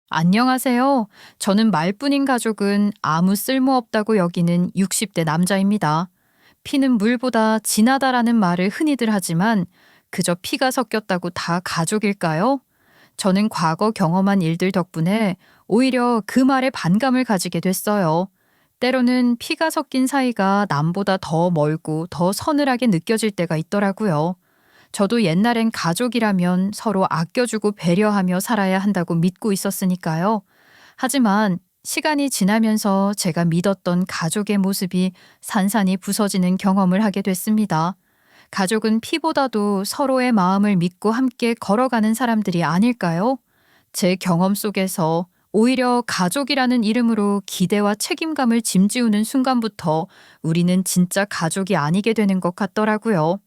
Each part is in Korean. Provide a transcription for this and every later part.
안녕하세요. 저는 말뿐인 가족은 아무 쓸모없다고 여기는 60대 남자입니다. 피는 물보다 진하다라는 말을 흔히들 하지만 그저 피가 섞였다고 다 가족일까요? 저는 과거 경험한 일들 덕분에 오히려 그 말에 반감을 가지게 됐어요. 때로는 피가 섞인 사이가 남보다 더 멀고 더 서늘하게 느껴질 때가 있더라고요. 저도 옛날엔 가족이라면 서로 아껴주고 배려하며 살아야 한다고 믿고 있었으니까요. 하지만 시간이 지나면서 제가 믿었던 가족의 모습이 산산이 부서지는 경험을 하게 됐습니다. 가족은 피보다도 서로의 마음을 믿고 함께 걸어가는 사람들이 아닐까요? 제 경험 속에서 오히려 가족이라는 이름으로 기대와 책임감을 짐지우는 순간부터 우리는 진짜 가족이 아니게 되는 것 같더라고요.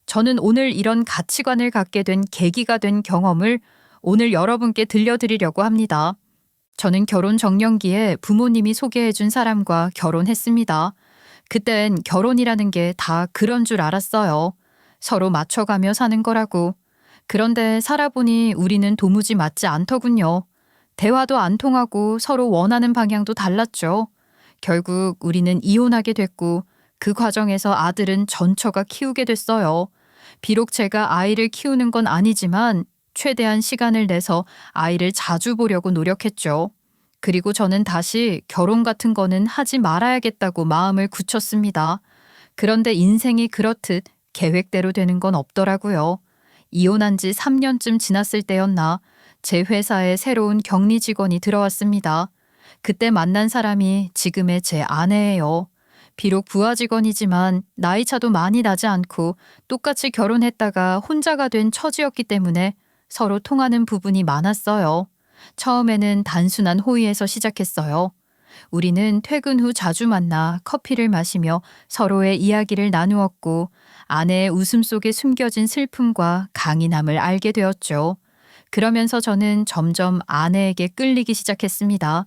저는 오늘 이런 가치관을 갖게 된 계기가 된 경험을 오늘 여러분께 들려드리려고 합니다. 저는 결혼 정년기에 부모님이 소개해준 사람과 결혼했습니다. 그땐 결혼이라는 게 다 그런 줄 알았어요. 서로 맞춰가며 사는 거라고. 그런데 살아보니 우리는 도무지 맞지 않더군요. 대화도 안 통하고 서로 원하는 방향도 달랐죠. 결국 우리는 이혼하게 됐고 그 과정에서 아들은 전처가 키우게 됐어요. 비록 제가 아이를 키우는 건 아니지만 최대한 시간을 내서 아이를 자주 보려고 노력했죠. 그리고 저는 다시 결혼 같은 거는 하지 말아야겠다고 마음을 굳혔습니다. 그런데 인생이 그렇듯 계획대로 되는 건 없더라고요. 이혼한 지 3년쯤 지났을 때였나 제 회사에 새로운 격리 직원이 들어왔습니다. 그때 만난 사람이 지금의 제 아내예요. 비록 부하 직원이지만 나이 차도 많이 나지 않고 똑같이 결혼했다가 혼자가 된 처지였기 때문에 서로 통하는 부분이 많았어요. 처음에는 단순한 호의에서 시작했어요. 우리는 퇴근 후 자주 만나 커피를 마시며 서로의 이야기를 나누었고 아내의 웃음 속에 숨겨진 슬픔과 강인함을 알게 되었죠. 그러면서 저는 점점 아내에게 끌리기 시작했습니다.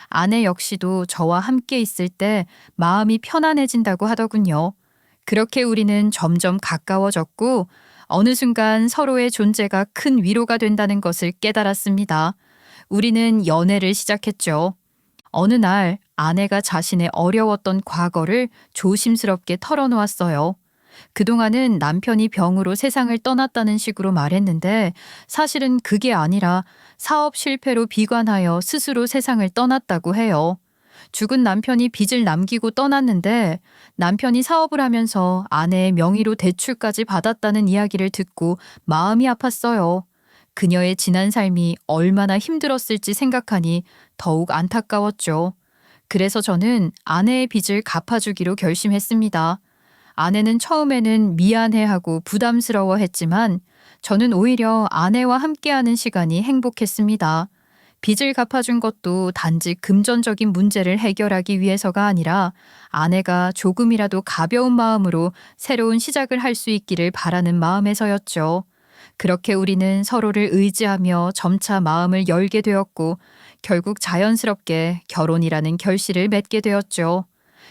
아내 역시도 저와 함께 있을 때 마음이 편안해진다고 하더군요. 그렇게 우리는 점점 가까워졌고 어느 순간 서로의 존재가 큰 위로가 된다는 것을 깨달았습니다. 우리는 연애를 시작했죠. 어느 날 아내가 자신의 어려웠던 과거를 조심스럽게 털어놓았어요. 그동안은 남편이 병으로 세상을 떠났다는 식으로 말했는데 사실은 그게 아니라 사업 실패로 비관하여 스스로 세상을 떠났다고 해요. 죽은 남편이 빚을 남기고 떠났는데 남편이 사업을 하면서 아내의 명의로 대출까지 받았다는 이야기를 듣고 마음이 아팠어요. 그녀의 지난 삶이 얼마나 힘들었을지 생각하니 더욱 안타까웠죠. 그래서 저는 아내의 빚을 갚아주기로 결심했습니다. 아내는 처음에는 미안해하고 부담스러워했지만 저는 오히려 아내와 함께하는 시간이 행복했습니다. 빚을 갚아준 것도 단지 금전적인 문제를 해결하기 위해서가 아니라 아내가 조금이라도 가벼운 마음으로 새로운 시작을 할 수 있기를 바라는 마음에서였죠. 그렇게 우리는 서로를 의지하며 점차 마음을 열게 되었고 결국 자연스럽게 결혼이라는 결실을 맺게 되었죠.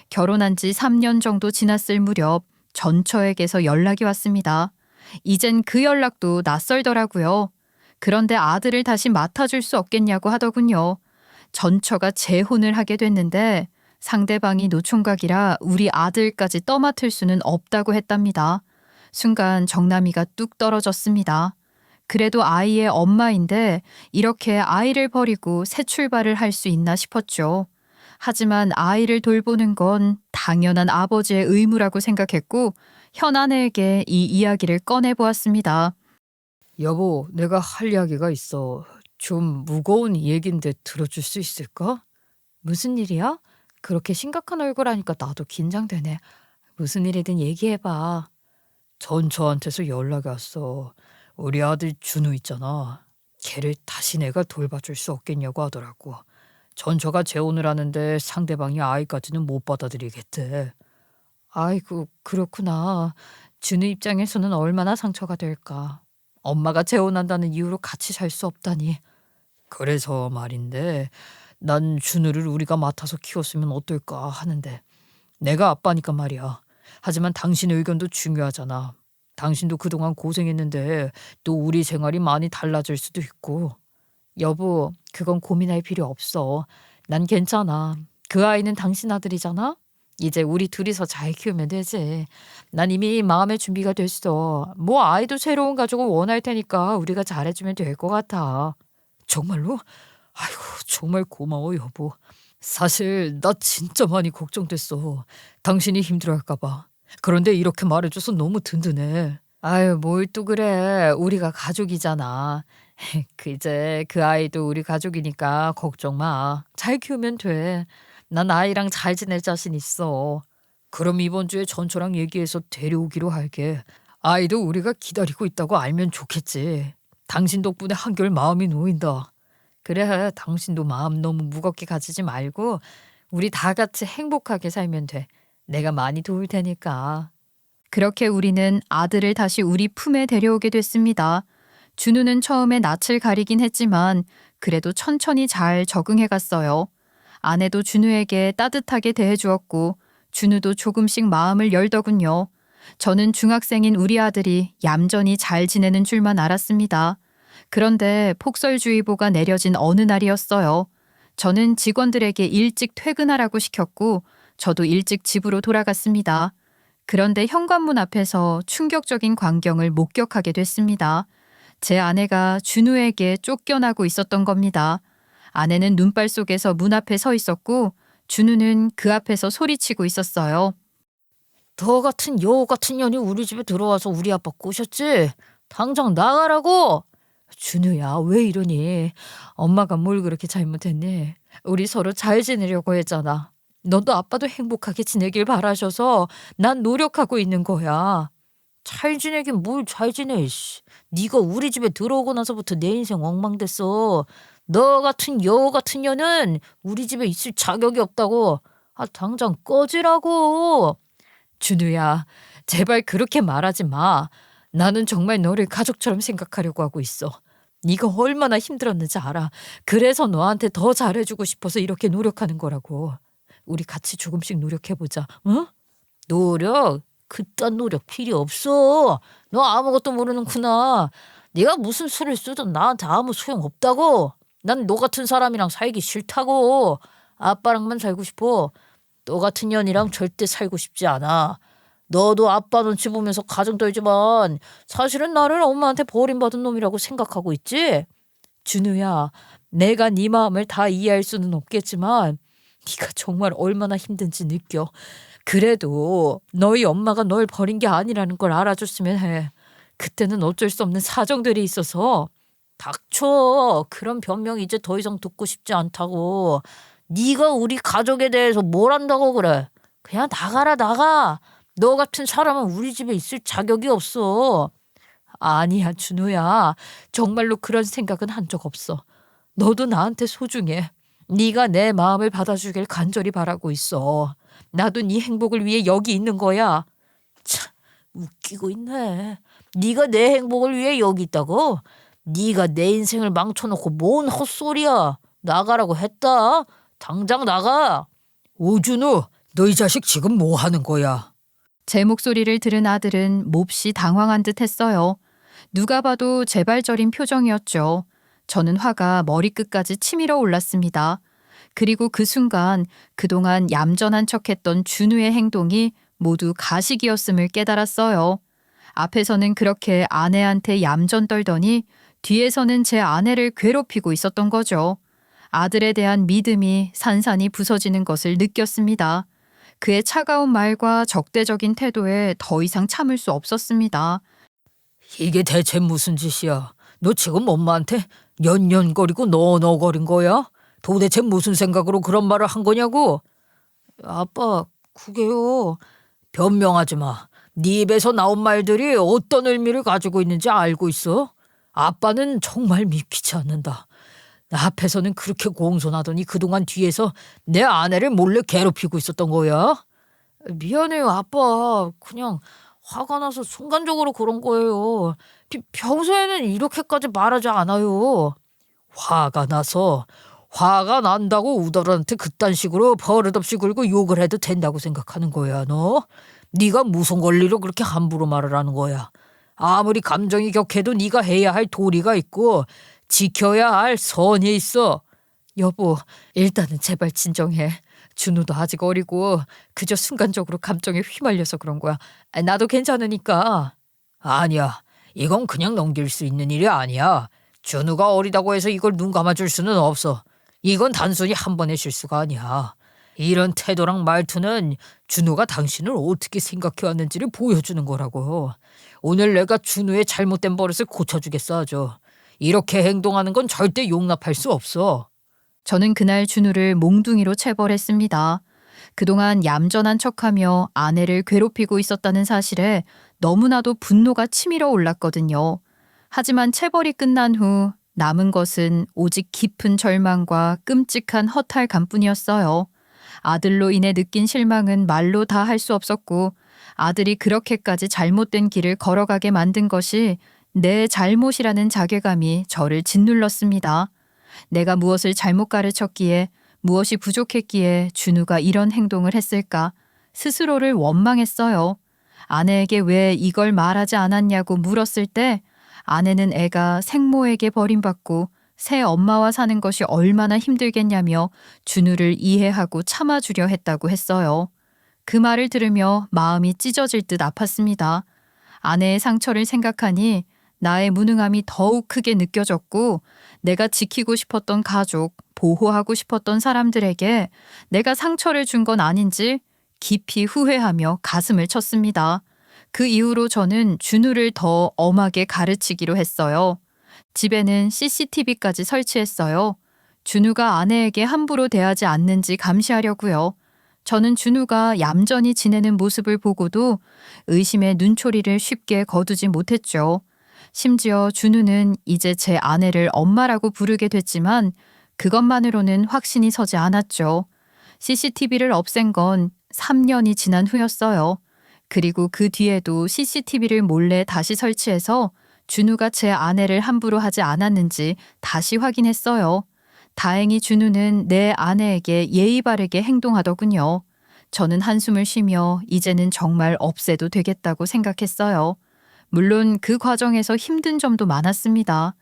결혼한 지 3년 정도 지났을 무렵 전처에게서 연락이 왔습니다. 이젠 그 연락도 낯설더라고요. 그런데 아들을 다시 맡아줄 수 없겠냐고 하더군요. 전처가 재혼을 하게 됐는데 상대방이 노총각이라 우리 아들까지 떠맡을 수는 없다고 했답니다. 순간 정남이가 뚝 떨어졌습니다. 그래도 아이의 엄마인데 이렇게 아이를 버리고 새 출발을 할 수 있나 싶었죠. 하지만 아이를 돌보는 건 당연한 아버지의 의무라고 생각했고 현 아내에게 이 이야기를 꺼내보았습니다. 여보, 내가 할 이야기가 있어. 좀 무거운 얘긴데 들어줄 수 있을까? 무슨 일이야? 그렇게 심각한 얼굴 하니까 나도 긴장되네. 무슨 일이든 얘기해봐. 전처한테서 연락이 왔어. 우리 아들 준우 있잖아. 걔를 다시 내가 돌봐줄 수 없겠냐고 하더라고. 전처가 재혼을 하는데 상대방이 아이까지는 못 받아들이겠대. 아이고, 그렇구나. 준우 입장에서는 얼마나 상처가 될까. 엄마가 재혼한다는 이유로 같이 살 수 없다니. 그래서 말인데 난 준우를 우리가 맡아서 키웠으면 어떨까 하는데 내가 아빠니까 말이야. 하지만 당신의 의견도 중요하잖아. 당신도 그동안 고생했는데 또 우리 생활이 많이 달라질 수도 있고. 여보, 그건 고민할 필요 없어. 난 괜찮아. 그 아이는 당신 아들이잖아? 이제 우리 둘이서 잘 키우면 되지. 난 이미 마음의 준비가 됐어. 뭐 아이도 새로운 가족을 원할 테니까 우리가 잘해주면 될 것 같아. 정말로? 아이고, 정말 고마워, 여보. 사실 나 진짜 많이 걱정됐어. 당신이 힘들어할까 봐. 그런데 이렇게 말해줘서 너무 든든해. 아유, 뭘 또 그래. 우리가 가족이잖아. 이제 그 아이도 우리 가족이니까 걱정 마. 잘 키우면 돼. 난 아이랑 잘 지낼 자신 있어. 그럼 이번 주에 전초랑 얘기해서 데려오기로 할게. 아이도 우리가 기다리고 있다고 알면 좋겠지. 당신 덕분에 한결 마음이 놓인다. 그래, 당신도 마음 너무 무겁게 가지지 말고 우리 다 같이 행복하게 살면 돼. 내가 많이 도울 테니까. 그렇게 우리는 아들을 다시 우리 품에 데려오게 됐습니다. 준우는 처음에 낯을 가리긴 했지만 그래도 천천히 잘 적응해 갔어요. 아내도 준우에게 따뜻하게 대해주었고 준우도 조금씩 마음을 열더군요. 저는 중학생인 우리 아들이 얌전히 잘 지내는 줄만 알았습니다. 그런데 폭설주의보가 내려진 어느 날이었어요. 저는 직원들에게 일찍 퇴근하라고 시켰고 저도 일찍 집으로 돌아갔습니다. 그런데 현관문 앞에서 충격적인 광경을 목격하게 됐습니다. 제 아내가 준우에게 쫓겨나고 있었던 겁니다. 아내는 눈발 속에서 문 앞에 서 있었고 준우는 그 앞에서 소리치고 있었어요. 너 같은 여우 같은 년이 우리 집에 들어와서 우리 아빠 꼬셨지? 당장 나가라고! 준우야, 왜 이러니? 엄마가 뭘 그렇게 잘못했니? 우리 서로 잘 지내려고 했잖아. 너도 아빠도 행복하게 지내길 바라셔서 난 노력하고 있는 거야. 잘 지내긴 뭘 잘 지내. 씨. 네가 우리 집에 들어오고 나서부터 내 인생 엉망됐어. 너 같은 여우 같은 년은 우리 집에 있을 자격이 없다고. 아, 당장 꺼지라고. 준우야, 제발 그렇게 말하지 마. 나는 정말 너를 가족처럼 생각하려고 하고 있어. 네가 얼마나 힘들었는지 알아. 그래서 너한테 더 잘해주고 싶어서 이렇게 노력하는 거라고. 우리 같이 조금씩 노력해보자. 응? 노력? 그딴 노력 필요 없어. 너 아무것도 모르는구나. 네가 무슨 수를 쓰든 나한테 아무 소용 없다고. 난 너 같은 사람이랑 살기 싫다고. 아빠랑만 살고 싶어. 너 같은 년이랑 절대 살고 싶지 않아. 너도 아빠 눈치 보면서 가정 떨지만 사실은 나를 엄마한테 버림받은 놈이라고 생각하고 있지? 준우야, 내가 네 마음을 다 이해할 수는 없겠지만 네가 정말 얼마나 힘든지 느껴. 그래도 너희 엄마가 널 버린 게 아니라는 걸 알아줬으면 해. 그때는 어쩔 수 없는 사정들이 있어서. 닥쳐. 그런 변명 이제 더 이상 듣고 싶지 않다고. 네가 우리 가족에 대해서 뭘 안다고 그래. 그냥 나가라 나가. 너 같은 사람은 우리 집에 있을 자격이 없어. 아니야 준우야. 정말로 그런 생각은 한 적 없어. 너도 나한테 소중해. 네가 내 마음을 받아주길 간절히 바라고 있어. 나도 네 행복을 위해 여기 있는 거야. 참 웃기고 있네. 네가 내 행복을 위해 여기 있다고? 네가 내 인생을 망쳐놓고 뭔 헛소리야. 나가라고 했다. 당장 나가. 오준우, 너 이 자식 지금 뭐 하는 거야? 제 목소리를 들은 아들은 몹시 당황한 듯 했어요. 누가 봐도 재발절인 표정이었죠. 저는 화가 머리끝까지 치밀어 올랐습니다. 그리고 그 순간 그동안 얌전한 척했던 준우의 행동이 모두 가식이었음을 깨달았어요. 앞에서는 그렇게 아내한테 얌전 떨더니 뒤에서는 제 아내를 괴롭히고 있었던 거죠. 아들에 대한 믿음이 산산이 부서지는 것을 느꼈습니다. 그의 차가운 말과 적대적인 태도에 더 이상 참을 수 없었습니다. 이게 대체 무슨 짓이야? 너 지금 엄마한테 연연거리고 너너거린 거야? 도대체 무슨 생각으로 그런 말을 한 거냐고? 아빠, 그게요. 변명하지 마. 네 입에서 나온 말들이 어떤 의미를 가지고 있는지 알고 있어? 아빠는 정말 믿기지 않는다. 앞에서는 그렇게 공손하더니 그동안 뒤에서 내 아내를 몰래 괴롭히고 있었던 거야? 미안해요, 아빠. 그냥 화가 나서 순간적으로 그런 거예요. 평소에는 이렇게까지 말하지 않아요. 화가 나서 화가 난다고 우덜한테 그딴 식으로 버릇없이 굴고 욕을 해도 된다고 생각하는 거야, 너? 네가 무슨 권리로 그렇게 함부로 말을 하는 거야? 아무리 감정이 격해도 네가 해야 할 도리가 있고 지켜야 할 선이 있어. 여보, 일단은 제발 진정해. 준우도 아직 어리고 그저 순간적으로 감정에 휘말려서 그런 거야. 나도 괜찮으니까. 아니야. 이건 그냥 넘길 수 있는 일이 아니야. 준우가 어리다고 해서 이걸 눈 감아줄 수는 없어. 이건 단순히 한 번의 실수가 아니야. 이런 태도랑 말투는 준우가 당신을 어떻게 생각해왔는지를 보여주는 거라고. 오늘 내가 준우의 잘못된 버릇을 고쳐주겠어 아주. 이렇게 행동하는 건 절대 용납할 수 없어. 저는 그날 준우를 몽둥이로 체벌했습니다. 그동안 얌전한 척하며 아내를 괴롭히고 있었다는 사실에 너무나도 분노가 치밀어 올랐거든요. 하지만 체벌이 끝난 후 남은 것은 오직 깊은 절망과 끔찍한 허탈감뿐이었어요. 아들로 인해 느낀 실망은 말로 다 할 수 없었고 아들이 그렇게까지 잘못된 길을 걸어가게 만든 것이 내 잘못이라는 자괴감이 저를 짓눌렀습니다. 내가 무엇을 잘못 가르쳤기에 무엇이 부족했기에 준우가 이런 행동을 했을까 스스로를 원망했어요. 아내에게 왜 이걸 말하지 않았냐고 물었을 때 아내는 애가 생모에게 버림받고 새 엄마와 사는 것이 얼마나 힘들겠냐며 준우를 이해하고 참아주려 했다고 했어요. 그 말을 들으며 마음이 찢어질 듯 아팠습니다. 아내의 상처를 생각하니 나의 무능함이 더욱 크게 느껴졌고 내가 지키고 싶었던 가족, 보호하고 싶었던 사람들에게 내가 상처를 준 건 아닌지 깊이 후회하며 가슴을 쳤습니다. 그 이후로 저는 준우를 더 엄하게 가르치기로 했어요. 집에는 CCTV까지 설치했어요. 준우가 아내에게 함부로 대하지 않는지 감시하려고요. 저는 준우가 얌전히 지내는 모습을 보고도 의심의 눈초리를 쉽게 거두지 못했죠. 심지어 준우는 이제 제 아내를 엄마라고 부르게 됐지만 그것만으로는 확신이 서지 않았죠. CCTV를 없앤 건 3년이 지난 후였어요. 그리고 그 뒤에도 CCTV를 몰래 다시 설치해서 준우가 제 아내를 함부로 하지 않았는지 다시 확인했어요. 다행히 준우는 내 아내에게 예의 바르게 행동하더군요. 저는 한숨을 쉬며 이제는 정말 없애도 되겠다고 생각했어요. 물론 그 과정에서 힘든 점도 많았습니다.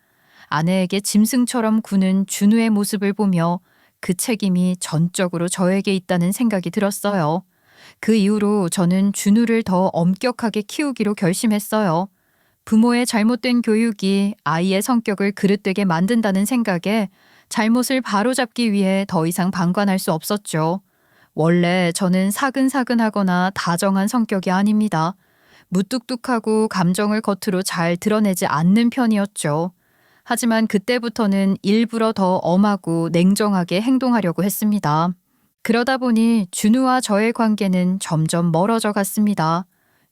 아내에게 짐승처럼 구는 준우의 모습을 보며 그 책임이 전적으로 저에게 있다는 생각이 들었어요. 그 이후로 저는 준우를 더 엄격하게 키우기로 결심했어요. 부모의 잘못된 교육이 아이의 성격을 그릇되게 만든다는 생각에 잘못을 바로잡기 위해 더 이상 방관할 수 없었죠. 원래 저는 사근사근하거나 다정한 성격이 아닙니다. 무뚝뚝하고 감정을 겉으로 잘 드러내지 않는 편이었죠. 하지만 그때부터는 일부러 더 엄하고 냉정하게 행동하려고 했습니다. 그러다 보니 준우와 저의 관계는 점점 멀어져 갔습니다.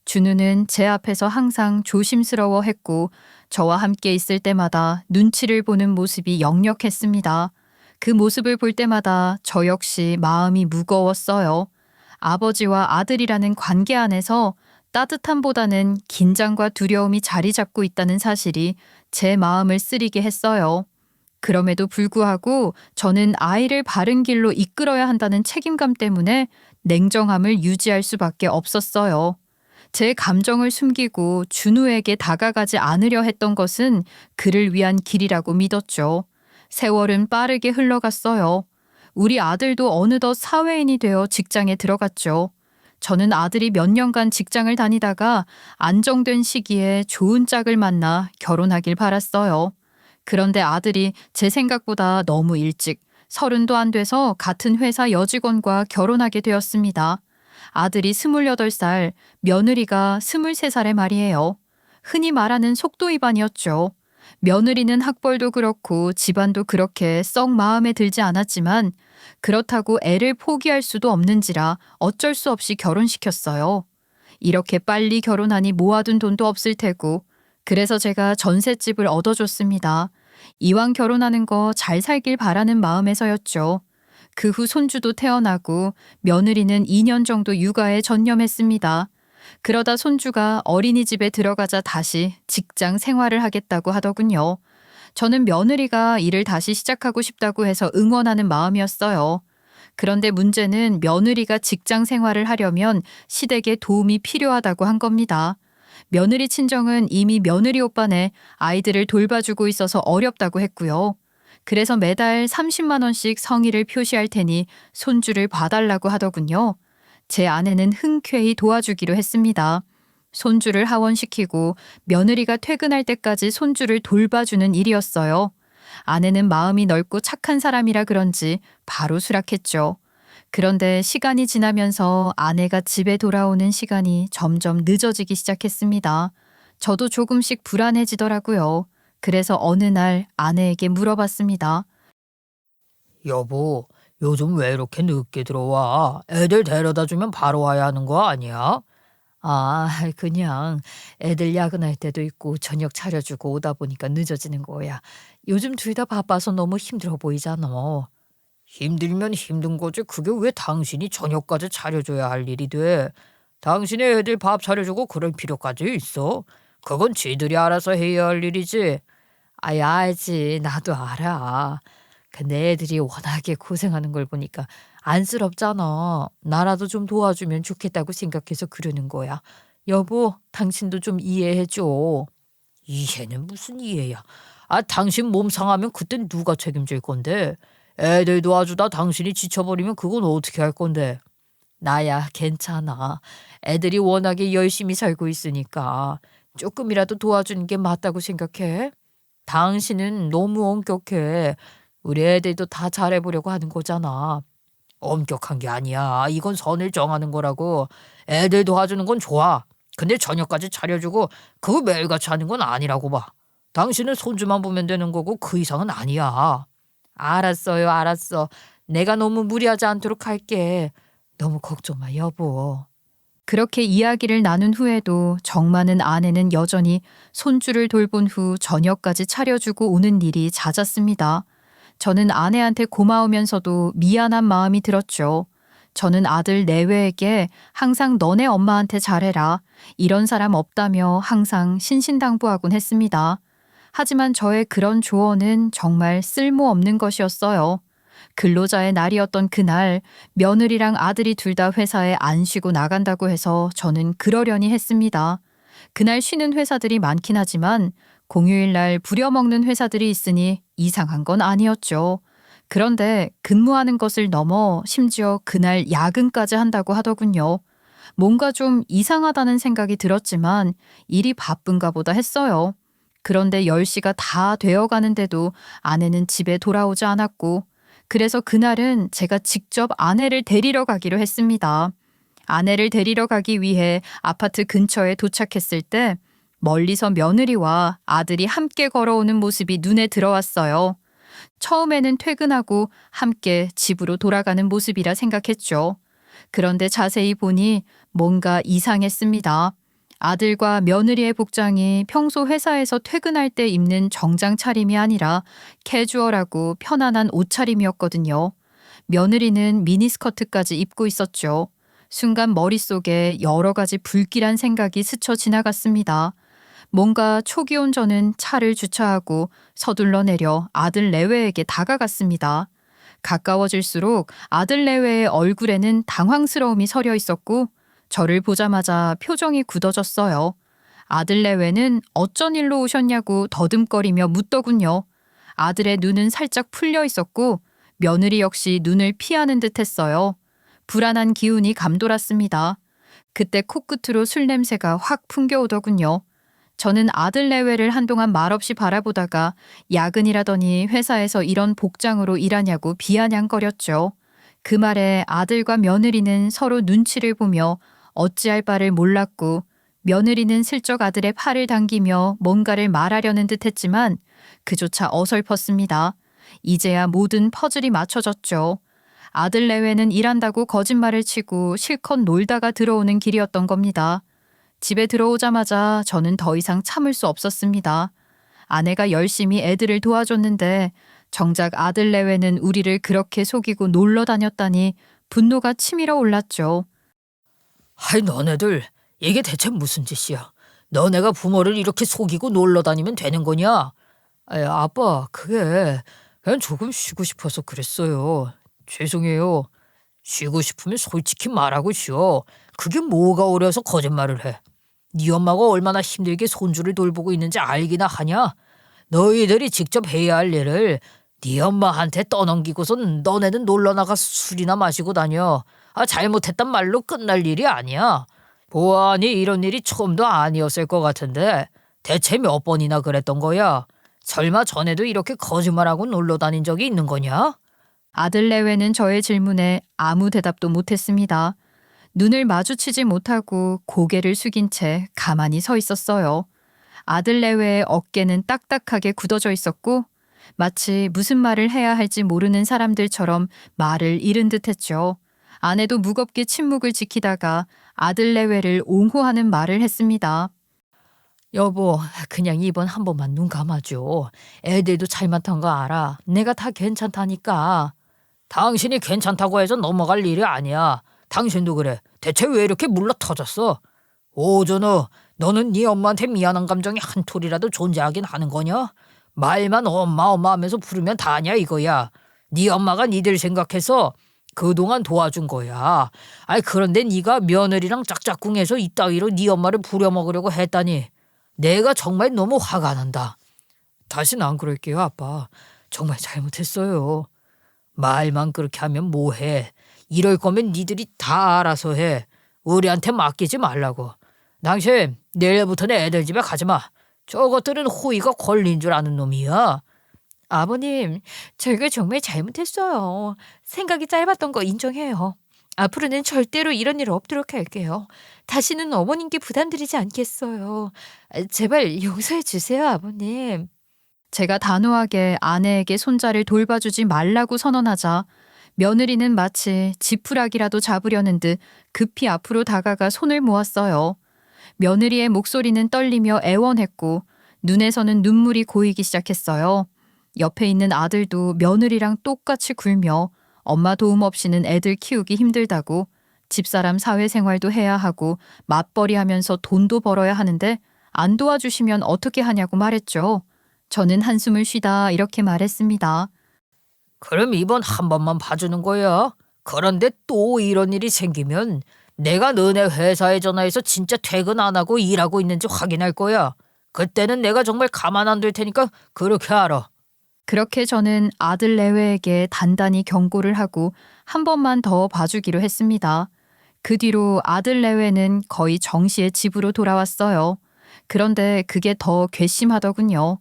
준우는 제 앞에서 항상 조심스러워했고 저와 함께 있을 때마다 눈치를 보는 모습이 역력했습니다. 그 모습을 볼 때마다 저 역시 마음이 무거웠어요. 아버지와 아들이라는 관계 안에서 따뜻함보다는 긴장과 두려움이 자리 잡고 있다는 사실이 제 마음을 쓰리게 했어요. 그럼에도 불구하고 저는 아이를 바른 길로 이끌어야 한다는 책임감 때문에 냉정함을 유지할 수밖에 없었어요. 제 감정을 숨기고 준우에게 다가가지 않으려 했던 것은 그를 위한 길이라고 믿었죠. 세월은 빠르게 흘러갔어요. 우리 아들도 어느덧 사회인이 되어 직장에 들어갔죠. 저는 아들이 몇 년간 직장을 다니다가 안정된 시기에 좋은 짝을 만나 결혼하길 바랐어요. 그런데 아들이 제 생각보다 너무 일찍 30도 안 돼서 같은 회사 여직원과 결혼하게 되었습니다. 아들이 28살, 며느리가 23살의 말이에요. 흔히 말하는 속도 위반이었죠. 며느리는 학벌도 그렇고 집안도 그렇게 썩 마음에 들지 않았지만 그렇다고 애를 포기할 수도 없는지라 어쩔 수 없이 결혼시켰어요. 이렇게 빨리 결혼하니 모아둔 돈도 없을 테고 그래서 제가 전셋집을 얻어줬습니다. 이왕 결혼하는 거 잘 살길 바라는 마음에서였죠. 그 후 손주도 태어나고 며느리는 2년 정도 육아에 전념했습니다. 그러다 손주가 어린이집에 들어가자 다시 직장 생활을 하겠다고 하더군요. 저는 며느리가 일을 다시 시작하고 싶다고 해서 응원하는 마음이었어요. 그런데 문제는 며느리가 직장 생활을 하려면 시댁에 도움이 필요하다고 한 겁니다. 며느리 친정은 이미 며느리 오빠네 아이들을 돌봐주고 있어서 어렵다고 했고요. 그래서 매달 30만 원씩 성의를 표시할 테니 손주를 봐달라고 하더군요. 제 아내는 흔쾌히 도와주기로 했습니다. 손주를 하원시키고 며느리가 퇴근할 때까지 손주를 돌봐주는 일이었어요. 아내는 마음이 넓고 착한 사람이라 그런지 바로 수락했죠. 그런데 시간이 지나면서 아내가 집에 돌아오는 시간이 점점 늦어지기 시작했습니다. 저도 조금씩 불안해지더라고요. 그래서 어느 날 아내에게 물어봤습니다. 여보, 요즘 왜 이렇게 늦게 들어와? 애들 데려다 주면 바로 와야 하는 거 아니야? 아, 그냥 애들 야근할 때도 있고 저녁 차려주고 오다 보니까 늦어지는 거야. 요즘 둘 다 바빠서 너무 힘들어 보이잖아. 힘들면 힘든 거지. 그게 왜 당신이 저녁까지 차려줘야 할 일이 돼? 당신의 애들 밥 차려주고 그럴 필요까지 있어? 그건 지들이 알아서 해야 할 일이지. 아야, 알지. 나도 알아. 근데 애들이 워낙에 고생하는 걸 보니까 안쓰럽잖아. 나라도 좀 도와주면 좋겠다고 생각해서 그러는 거야. 여보, 당신도 좀 이해해줘. 이해는 무슨 이해야. 아, 당신 몸 상하면 그땐 누가 책임질 건데? 애들 도와주다 당신이 지쳐버리면 그건 어떻게 할 건데? 나야 괜찮아. 애들이 워낙에 열심히 살고 있으니까 조금이라도 도와주는 게 맞다고 생각해. 당신은 너무 엄격해. 우리 애들도 다 잘해보려고 하는 거잖아. 엄격한 게 아니야. 이건 선을 정하는 거라고. 애들 도와주는 건 좋아. 근데 저녁까지 차려주고 그거 매일같이 하는 건 아니라고 봐. 당신은 손주만 보면 되는 거고 그 이상은 아니야. 알았어요, 알았어. 내가 너무 무리하지 않도록 할게. 너무 걱정 마, 여보. 그렇게 이야기를 나눈 후에도 정많은 아내는 여전히 손주를 돌본 후 저녁까지 차려주고 오는 일이 잦았습니다. 저는 아내한테 고마우면서도 미안한 마음이 들었죠. 저는 아들 내외에게 항상 너네 엄마한테 잘해라. 이런 사람 없다며 항상 신신당부하곤 했습니다. 하지만 저의 그런 조언은 정말 쓸모없는 것이었어요. 근로자의 날이었던 그날 며느리랑 아들이 둘 다 회사에 안 쉬고 나간다고 해서 저는 그러려니 했습니다. 그날 쉬는 회사들이 많긴 하지만 공휴일 날 부려먹는 회사들이 있으니 이상한 건 아니었죠. 그런데 근무하는 것을 넘어 심지어 그날 야근까지 한다고 하더군요. 뭔가 좀 이상하다는 생각이 들었지만 일이 바쁜가 보다 했어요. 그런데 10시가 다 되어 가는데도 아내는 집에 돌아오지 않았고 그래서 그날은 제가 직접 아내를 데리러 가기로 했습니다. 아내를 데리러 가기 위해 아파트 근처에 도착했을 때 멀리서 며느리와 아들이 함께 걸어오는 모습이 눈에 들어왔어요. 처음에는 퇴근하고 함께 집으로 돌아가는 모습이라 생각했죠. 그런데 자세히 보니 뭔가 이상했습니다. 아들과 며느리의 복장이 평소 회사에서 퇴근할 때 입는 정장 차림이 아니라 캐주얼하고 편안한 옷차림이었거든요. 며느리는 미니스커트까지 입고 있었죠. 순간 머릿속에 여러 가지 불길한 생각이 스쳐 지나갔습니다. 뭔가 촉이 온 저는 차를 주차하고 서둘러 내려 아들 내외에게 다가갔습니다. 가까워질수록 아들 내외의 얼굴에는 당황스러움이 서려 있었고 저를 보자마자 표정이 굳어졌어요. 아들 내외는 어쩐 일로 오셨냐고 더듬거리며 묻더군요. 아들의 눈은 살짝 풀려 있었고 며느리 역시 눈을 피하는 듯 했어요. 불안한 기운이 감돌았습니다. 그때 코끝으로 술 냄새가 확 풍겨오더군요. 저는 아들 내외를 한동안 말없이 바라보다가 야근이라더니 회사에서 이런 복장으로 일하냐고 비아냥거렸죠. 그 말에 아들과 며느리는 서로 눈치를 보며 어찌할 바를 몰랐고 며느리는 슬쩍 아들의 팔을 당기며 뭔가를 말하려는 듯 했지만 그조차 어설펐습니다. 이제야 모든 퍼즐이 맞춰졌죠. 아들 내외는 일한다고 거짓말을 치고 실컷 놀다가 들어오는 길이었던 겁니다. 집에 들어오자마자 저는 더 이상 참을 수 없었습니다. 아내가 열심히 애들을 도와줬는데 정작 아들 내외는 우리를 그렇게 속이고 놀러 다녔다니 분노가 치밀어 올랐죠. 하이, 너네들 이게 대체 무슨 짓이야? 너네가 부모를 이렇게 속이고 놀러 다니면 되는 거냐? 아빠, 그게 그냥 조금 쉬고 싶어서 그랬어요. 죄송해요. 쉬고 싶으면 솔직히 말하고 쉬어. 그게 뭐가 어려서 거짓말을 해. 네 엄마가 얼마나 힘들게 손주를 돌보고 있는지 알기나 하냐? 너희들이 직접 해야 할 일을 네 엄마한테 떠넘기고선 너네는 놀러 나가서 술이나 마시고 다녀. 잘못했단 말로 끝날 일이 아니야. 보아하니 이런 일이 처음도 아니었을 것 같은데 대체 몇 번이나 그랬던 거야? 설마 전에도 이렇게 거짓말하고 놀러 다닌 적이 있는 거냐? 아들 내외는 저의 질문에 아무 대답도 못했습니다. 눈을 마주치지 못하고 고개를 숙인 채 가만히 서 있었어요. 아들 내외의 어깨는 딱딱하게 굳어져 있었고 마치 무슨 말을 해야 할지 모르는 사람들처럼 말을 잃은 듯했죠. 아내도 무겁게 침묵을 지키다가 아들 내외를 옹호하는 말을 했습니다. 여보, 그냥 이번 한 번만 눈 감아줘. 애들도 잘못한 거 알아. 내가 다 괜찮다니까. 당신이 괜찮다고 해서 넘어갈 일이 아니야. 당신도 그래. 대체 왜 이렇게 물러터졌어? 오전우, 너는 네 엄마한테 미안한 감정이 한 톨이라도 존재하긴 하는 거냐? 말만 엄마 엄마 하면서 부르면 다냐 이거야. 네 엄마가 니들 생각해서 그동안 도와준 거야. 그런데 네가 며느리랑 짝짝꿍해서 이따위로 네 엄마를 부려먹으려고 했다니. 내가 정말 너무 화가 난다. 다시는 안 그럴게요, 아빠. 정말 잘못했어요. 말만 그렇게 하면 뭐해. 이럴 거면 니들이 다 알아서 해. 우리한테 맡기지 말라고. 당신 내일부터는 애들 집에 가지 마. 저것들은 호의가 걸린 줄 아는 놈이야. 아버님, 저희가 정말 잘못했어요. 생각이 짧았던 거 인정해요. 앞으로는 절대로 이런 일 없도록 할게요. 다시는 어머님께 부담드리지 않겠어요. 제발 용서해 주세요, 아버님. 제가 단호하게 아내에게 손자를 돌봐주지 말라고 선언하자 며느리는 마치 지푸라기라도 잡으려는 듯 급히 앞으로 다가가 손을 모았어요. 며느리의 목소리는 떨리며 애원했고 눈에서는 눈물이 고이기 시작했어요. 옆에 있는 아들도 며느리랑 똑같이 굴며 엄마 도움 없이는 애들 키우기 힘들다고 집사람 사회생활도 해야 하고 맞벌이 하면서 돈도 벌어야 하는데 안 도와주시면 어떻게 하냐고 말했죠. 저는 한숨을 쉬다 이렇게 말했습니다. 그럼 이번 한 번만 봐주는 거야. 그런데 또 이런 일이 생기면 내가 너네 회사에 전화해서 진짜 퇴근 안 하고 일하고 있는지 확인할 거야. 그때는 내가 정말 가만 안 둘 테니까 그렇게 알아. 그렇게 저는 아들 내외에게 단단히 경고를 하고 한 번만 더 봐주기로 했습니다. 그 뒤로 아들 내외는 거의 정시에 집으로 돌아왔어요. 그런데 그게 더 괘씸하더군요.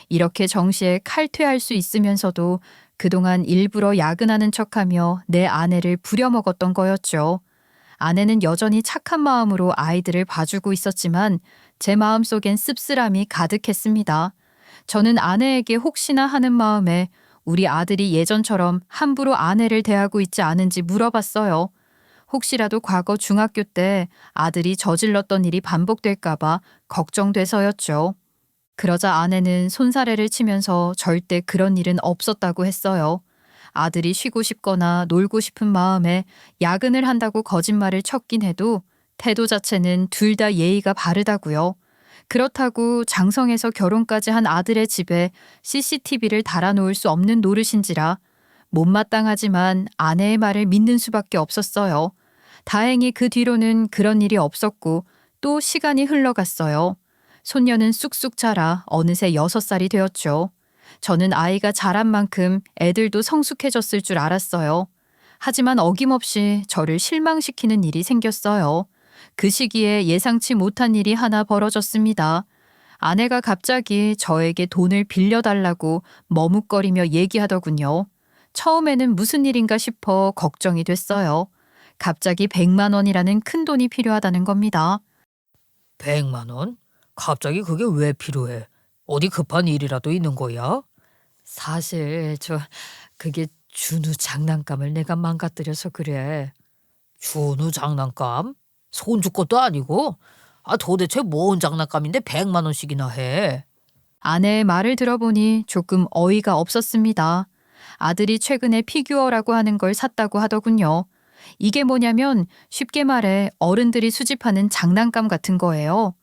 이렇게 정시에 칼퇴할 수 있으면서도 그동안 일부러 야근하는 척하며 내 아내를 부려먹었던 거였죠. 아내는 여전히 착한 마음으로 아이들을 봐주고 있었지만 제 마음속엔 씁쓸함이 가득했습니다. 저는 아내에게 혹시나 하는 마음에 우리 아들이 예전처럼 함부로 아내를 대하고 있지 않은지 물어봤어요. 혹시라도 과거 중학교 때 아들이 저질렀던 일이 반복될까봐 걱정돼서였죠. 그러자 아내는 손사래를 치면서 절대 그런 일은 없었다고 했어요. 아들이 쉬고 싶거나 놀고 싶은 마음에 야근을 한다고 거짓말을 쳤긴 해도 태도 자체는 둘 다 예의가 바르다고요. 그렇다고 장성해서 결혼까지 한 아들의 집에 CCTV를 달아놓을 수 없는 노릇인지라 못마땅하지만 아내의 말을 믿는 수밖에 없었어요. 다행히 그 뒤로는 그런 일이 없었고 또 시간이 흘러갔어요. 손녀는 쑥쑥 자라 어느새 6살이 되었죠. 저는 아이가 자란 만큼 애들도 성숙해졌을 줄 알았어요. 하지만 어김없이 저를 실망시키는 일이 생겼어요. 그 시기에 예상치 못한 일이 하나 벌어졌습니다. 아내가 갑자기 저에게 돈을 빌려달라고 머뭇거리며 얘기하더군요. 처음에는 무슨 일인가 싶어 걱정이 됐어요. 갑자기 100만 원이라는 큰 돈이 필요하다는 겁니다. 100만 원? 갑자기 그게 왜 필요해? 어디 급한 일이라도 있는 거야? 사실 그게 준우 장난감을 내가 망가뜨려서 그래. 준우 장난감? 손주 것도 아니고? 도대체 뭔 장난감인데 100만 원씩이나 해? 아내의 말을 들어보니 조금 어이가 없었습니다. 아들이 최근에 피규어라고 하는 걸 샀다고 하더군요. 이게 뭐냐면 쉽게 말해 어른들이 수집하는 장난감 같은 거예요.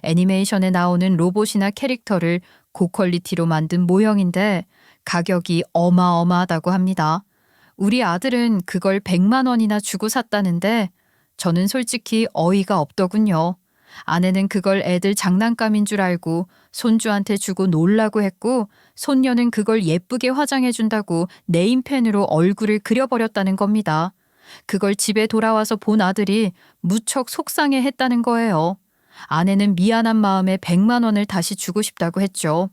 애니메이션에 나오는 로봇이나 캐릭터를 고퀄리티로 만든 모형인데 가격이 어마어마하다고 합니다. 우리 아들은 그걸 100만 원이나 주고 샀다는데 저는 솔직히 어이가 없더군요. 아내는 그걸 애들 장난감인 줄 알고 손주한테 주고 놀라고 했고, 손녀는 그걸 예쁘게 화장해준다고 네임펜으로 얼굴을 그려버렸다는 겁니다. 그걸 집에 돌아와서 본 아들이 무척 속상해 했다는 거예요. 아내는 미안한 마음에 100만 원을 다시 주고 싶다고 했죠.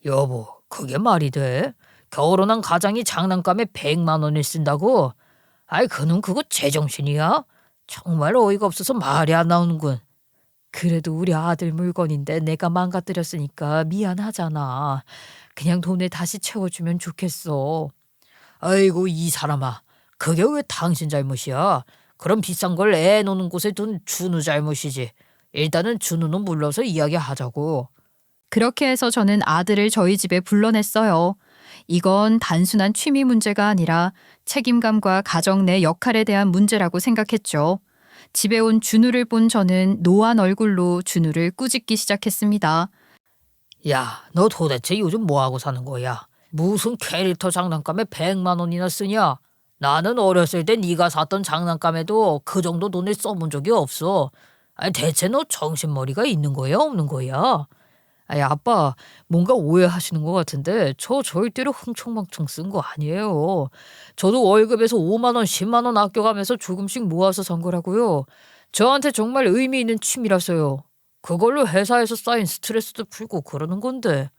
여보, 그게 말이 돼? 결혼한 가장이 장난감에 100만 원을 쓴다고? 아이, 그놈 그거 제정신이야? 정말 어이가 없어서 말이 안 나오는군. 그래도 우리 아들 물건인데 내가 망가뜨렸으니까 미안하잖아. 그냥 돈을 다시 채워주면 좋겠어. 아이고, 이 사람아. 그게 왜 당신 잘못이야? 그럼 비싼 걸 애 노는 곳에 둔 준우 잘못이지. 일단은 준우는 물러서 이야기하자고. 그렇게 해서 저는 아들을 저희 집에 불러냈어요. 이건 단순한 취미 문제가 아니라 책임감과 가정 내 역할에 대한 문제라고 생각했죠. 집에 온 준우를 본 저는 노한 얼굴로 준우를 꾸짖기 시작했습니다. 야, 너 도대체 요즘 뭐하고 사는 거야? 무슨 캐릭터 장난감에 100만 원이나 쓰냐? 나는 어렸을 때 네가 샀던 장난감에도 그 정도 돈을 써본 적이 없어. 아니, 대체 너 정신머리가 있는 거야, 없는 거야? 아니, 아빠, 뭔가 오해하시는 것 같은데 저 절대로 흥청망청 쓴 거 아니에요. 저도 월급에서 5만 원, 10만 원 아껴가면서 조금씩 모아서 산 거라고요. 저한테 정말 의미 있는 취미라서요. 그걸로 회사에서 쌓인 스트레스도 풀고 그러는 건데.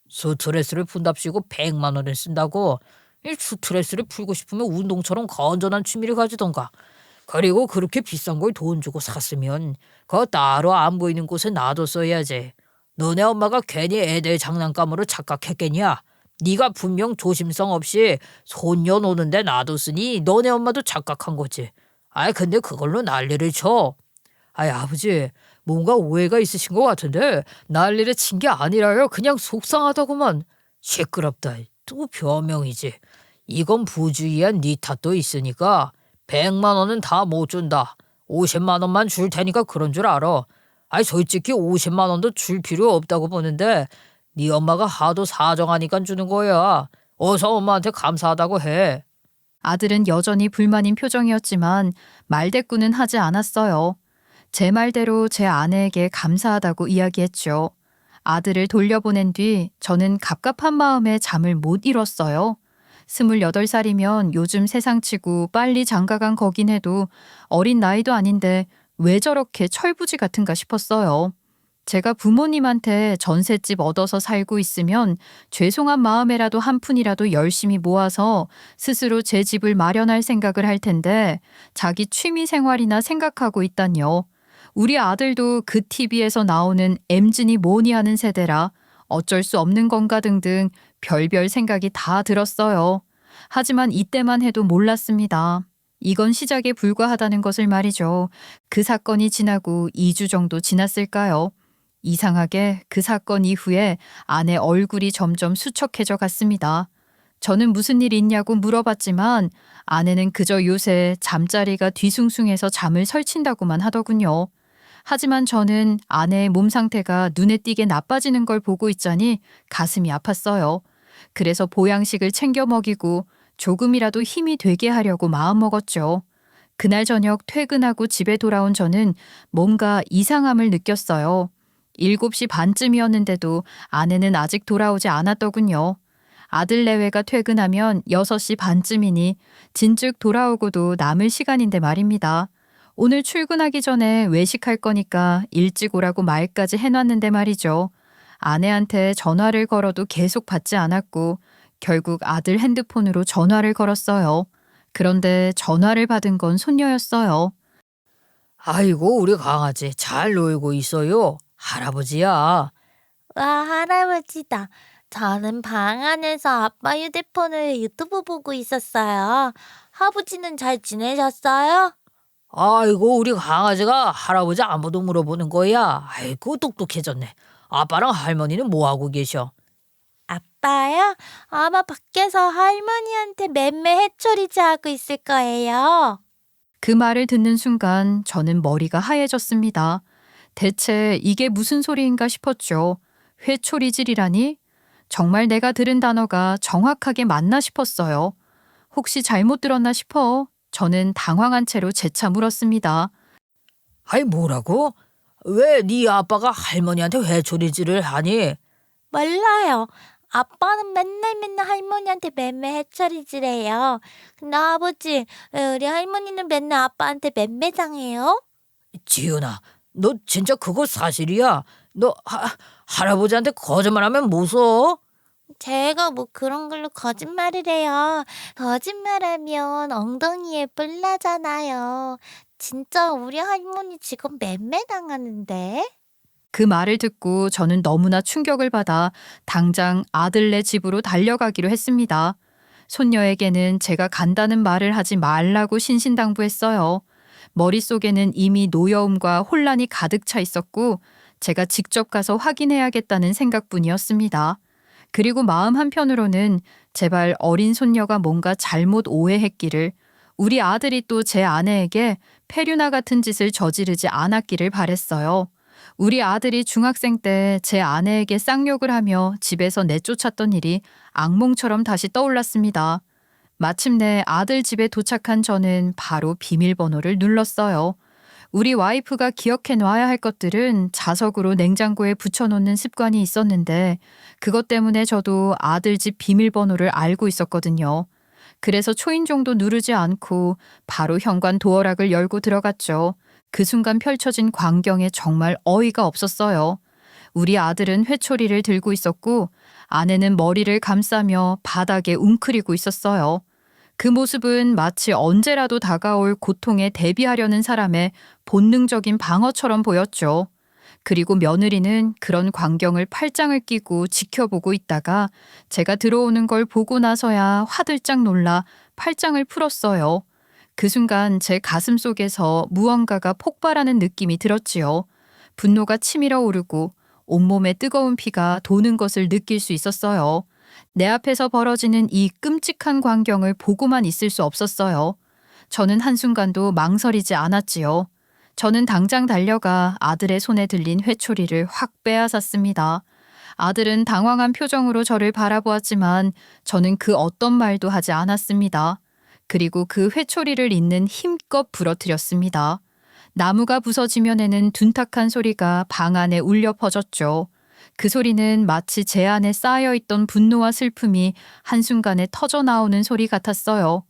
스트레스를 푼답시고 100만 원을 쓴다고? 이 스트레스를 풀고 싶으면 운동처럼 건전한 취미를 가지던가. 그리고 그렇게 비싼 걸 돈 주고 샀으면 그거 따로 안 보이는 곳에 놔뒀어야지. 너네 엄마가 괜히 애들 장난감으로 착각했겠냐? 네가 분명 조심성 없이 손녀 노는데 놔뒀으니 너네 엄마도 착각한 거지. 아이, 근데 그걸로 난리를 쳐. 아이, 아버지, 뭔가 오해가 있으신 것 같은데 난리를 친 게 아니라요. 그냥 속상하다고만. 시끄럽다. 또 변명이지. 이건 부주의한 네 탓도 있으니까 100만 원은 다 못 준다. 50만 원만 줄 테니까 그런 줄 알아. 아니, 솔직히 50만 원도 줄 필요 없다고 보는데 네 엄마가 하도 사정하니까 주는 거야. 어서 엄마한테 감사하다고 해. 아들은 여전히 불만인 표정이었지만 말대꾸는 하지 않았어요. 제 말대로 제 아내에게 감사하다고 이야기했죠. 아들을 돌려보낸 뒤 저는 갑갑한 마음에 잠을 못 이뤘어요. 28살이면 요즘 세상치고 빨리 장가간 거긴 해도 어린 나이도 아닌데 왜 저렇게 철부지 같은가 싶었어요. 제가 부모님한테 전셋집 얻어서 살고 있으면 죄송한 마음에라도 한 푼이라도 열심히 모아서 스스로 제 집을 마련할 생각을 할 텐데 자기 취미 생활이나 생각하고 있다뇨. 우리 아들도 그 TV에서 나오는 엠진이 뭐니 하는 세대라 어쩔 수 없는 건가 등등 별별 생각이 다 들었어요. 하지만 이때만 해도 몰랐습니다. 이건 시작에 불과하다는 것을 말이죠. 그 사건이 지나고 2주 정도 지났을까요? 이상하게 그 사건 이후에 아내 얼굴이 점점 수척해져 갔습니다. 저는 무슨 일 있냐고 물어봤지만 아내는 그저 요새 잠자리가 뒤숭숭해서 잠을 설친다고만 하더군요. 하지만 저는 아내의 몸 상태가 눈에 띄게 나빠지는 걸 보고 있자니 가슴이 아팠어요. 그래서 보양식을 챙겨 먹이고 조금이라도 힘이 되게 하려고 마음먹었죠. 그날 저녁 퇴근하고 집에 돌아온 저는 뭔가 이상함을 느꼈어요. 7시 반쯤이었는데도 아내는 아직 돌아오지 않았더군요. 아들 내외가 퇴근하면 6시 반쯤이니 진즉 돌아오고도 남을 시간인데 말입니다. 오늘 출근하기 전에 외식할 거니까 일찍 오라고 말까지 해놨는데 말이죠. 아내한테 전화를 걸어도 계속 받지 않았고 결국 아들 핸드폰으로 전화를 걸었어요. 그런데 전화를 받은 건 손녀였어요. 아이고, 우리 강아지 잘 놀고 있어요. 할아버지야. 와, 할아버지다. 저는 방 안에서 아빠 휴대폰을 유튜브 보고 있었어요. 아버지는 잘 지내셨어요? 아이고, 우리 강아지가 할아버지 아무도 물어보는 거야. 아이고, 똑똑해졌네. 아빠랑 할머니는 뭐하고 계셔? 아빠요? 아마 밖에서 할머니한테 맴매 해초리지 하고 있을 거예요. 그 말을 듣는 순간 저는 머리가 하얘졌습니다. 대체 이게 무슨 소리인가 싶었죠. 회초리질이라니? 정말 내가 들은 단어가 정확하게 맞나 싶었어요. 혹시 잘못 들었나 싶어 저는 당황한 채로 재차 물었습니다. 아이, 뭐라고? 왜 네 아빠가 할머니한테 회초리질을 하니? 몰라요. 아빠는 맨날 할머니한테 맴매 해처리질해요. 근데 아버지, 왜 우리 할머니는 맨날 아빠한테 맴매 당해요? 지은아, 너 진짜 그거 사실이야? 너 할아버지한테 거짓말하면 무서워? 제가 뭐 그런 걸로 거짓말을 해요. 거짓말하면 엉덩이에 뿔 나잖아요. 진짜 우리 할머니 지금 맴매 당하는데? 그 말을 듣고 저는 너무나 충격을 받아 당장 아들네 집으로 달려가기로 했습니다. 손녀에게는 제가 간다는 말을 하지 말라고 신신당부했어요. 머릿속에는 이미 노여움과 혼란이 가득 차 있었고 제가 직접 가서 확인해야겠다는 생각뿐이었습니다. 그리고 마음 한편으로는 제발 어린 손녀가 뭔가 잘못 오해했기를, 우리 아들이 또 제 아내에게 페류나 같은 짓을 저지르지 않았기를 바랬어요. 우리 아들이 중학생 때 제 아내에게 쌍욕을 하며 집에서 내쫓았던 일이 악몽처럼 다시 떠올랐습니다. 마침내 아들 집에 도착한 저는 바로 비밀번호를 눌렀어요. 우리 와이프가 기억해 놔야 할 것들은 자석으로 냉장고에 붙여놓는 습관이 있었는데 그것 때문에 저도 아들 집 비밀번호를 알고 있었거든요. 그래서 초인종도 누르지 않고 바로 현관 도어락을 열고 들어갔죠. 그 순간 펼쳐진 광경에 정말 어이가 없었어요. 우리 아들은 회초리를 들고 있었고 아내는 머리를 감싸며 바닥에 웅크리고 있었어요. 그 모습은 마치 언제라도 다가올 고통에 대비하려는 사람의 본능적인 방어처럼 보였죠. 그리고 며느리는 그런 광경을 팔짱을 끼고 지켜보고 있다가 제가 들어오는 걸 보고 나서야 화들짝 놀라 팔짱을 풀었어요. 그 순간 제 가슴 속에서 무언가가 폭발하는 느낌이 들었지요. 분노가 치밀어 오르고 온몸에 뜨거운 피가 도는 것을 느낄 수 있었어요. 내 앞에서 벌어지는 이 끔찍한 광경을 보고만 있을 수 없었어요. 저는 한순간도 망설이지 않았지요. 저는 당장 달려가 아들의 손에 들린 회초리를 확 빼앗았습니다. 아들은 당황한 표정으로 저를 바라보았지만 저는 그 어떤 말도 하지 않았습니다. 그리고 그 회초리를 있는 힘껏 부러뜨렸습니다. 나무가 부서지면에는 둔탁한 소리가 방 안에 울려 퍼졌죠. 그 소리는 마치 제 안에 쌓여있던 분노와 슬픔이 한순간에 터져 나오는 소리 같았어요.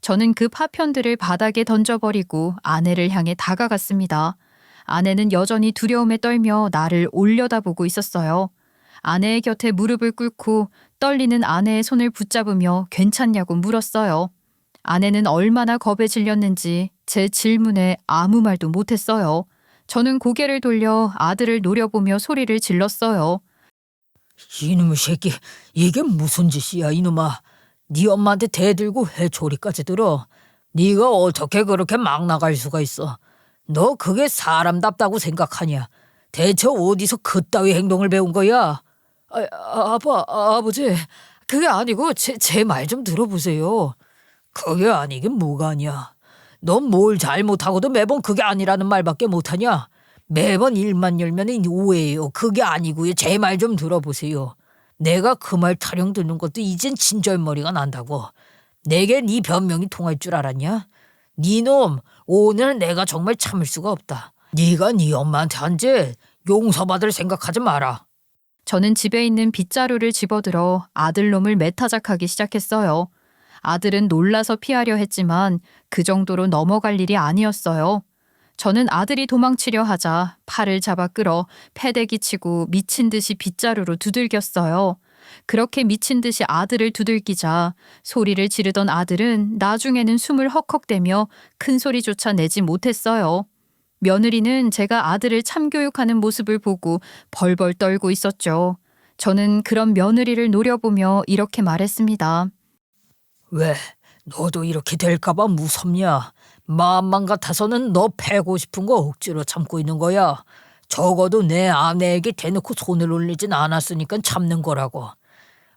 저는 그 파편들을 바닥에 던져버리고 아내를 향해 다가갔습니다. 아내는 여전히 두려움에 떨며 나를 올려다보고 있었어요. 아내의 곁에 무릎을 꿇고 떨리는 아내의 손을 붙잡으며 괜찮냐고 물었어요. 아내는 얼마나 겁에 질렸는지 제 질문에 아무 말도 못했어요. 저는 고개를 돌려 아들을 노려보며 소리를 질렀어요. 이놈의 새끼, 이게 무슨 짓이야 이놈아. 네 엄마한테 대들고 회초리까지 들어. 네가 어떻게 그렇게 막 나갈 수가 있어. 너 그게 사람답다고 생각하냐. 대체 어디서 그따위 행동을 배운 거야? 아버지, 그게 아니고 제 말 좀 들어보세요. 그게 아니긴 뭐가 아니야. 넌 뭘 잘못하고도 매번 그게 아니라는 말밖에 못하냐? 매번 일만 열면 오해예요. 그게 아니고요. 제 말 좀 들어보세요. 내가 그 말 타령 듣는 것도 이젠 진절머리가 난다고. 내게 네 변명이 통할 줄 알았냐? 네 놈, 오늘 내가 정말 참을 수가 없다. 네가 네 엄마한테 한 짓 용서받을 생각하지 마라. 저는 집에 있는 빗자루를 집어들어 아들놈을 매타작하기 시작했어요. 아들은 놀라서 피하려 했지만 그 정도로 넘어갈 일이 아니었어요. 저는 아들이 도망치려 하자 팔을 잡아 끌어 패대기 치고 미친 듯이 빗자루로 두들겼어요. 그렇게 미친 듯이 아들을 두들기자 소리를 지르던 아들은 나중에는 숨을 헉헉대며 큰 소리조차 내지 못했어요. 며느리는 제가 아들을 참교육하는 모습을 보고 벌벌 떨고 있었죠. 저는 그런 며느리를 노려보며 이렇게 말했습니다. 왜? 너도 이렇게 될까봐 무섭냐? 마음만 같아서는 너 패고 싶은 거 억지로 참고 있는 거야. 적어도 내 아내에게 대놓고 손을 올리진 않았으니까 참는 거라고.